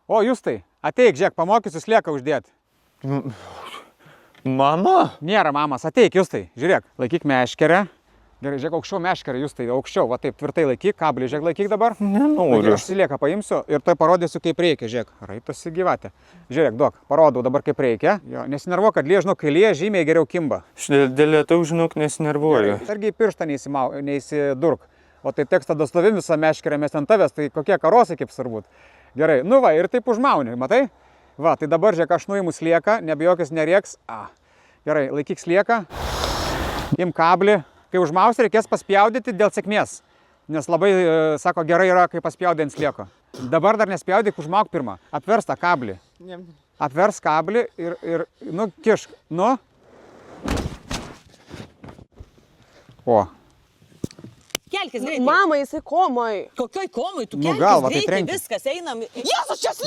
O, Justai, ateik, žiūrėk, pamokysiu slieką uždėti. Mama? Nėra mamas, ateik, Justai, žiūrėk, laikyk meškerę. Gerai, žiūrėk, aukščiau meškerę, Justai, aukščiau, va taip tvirtai laikyk, kablį, žiūrėk, laikyk dabar. Nenoriu. Aš slieką paimsiu ir tai parodysiu, kaip reikia, žiūrėk, raitosi gyvatė. Žiūrėk, duok, parodau dabar, kaip reikia. Jo, nesinervuok, kad žinok, kai lieja žymiai geriau kimba. Aš dėl lietaus, žinok, nesinervuoju. Sargiai pirštą neįsidurk. O tai teks tada stovim visą meškerę, mes ten tavęs, tai kokie karosai kaip turbūt. Gerai, nu va, ir taip užmauni, matai? Va, tai dabar žiūrėk, aš nuimu slieką, nebijokis nerieks. Gerai, laikyk slieką, im kablį. Kai užmausi, reikės paspjaudyti dėl sėkmės, nes labai, sako, gerai yra, kai paspjaudai ant slieko. Dabar dar nespjaudyk, užmauk pirmą, apvers tą kablį. Apvers kablį ir nu, kišk, nu. O. Kelkis greitai. Mama, jisai komai. Kokioj komai? Tu Nu, kelkis galva, tai greitai, trenki. viskas, einam. Jėzus, čia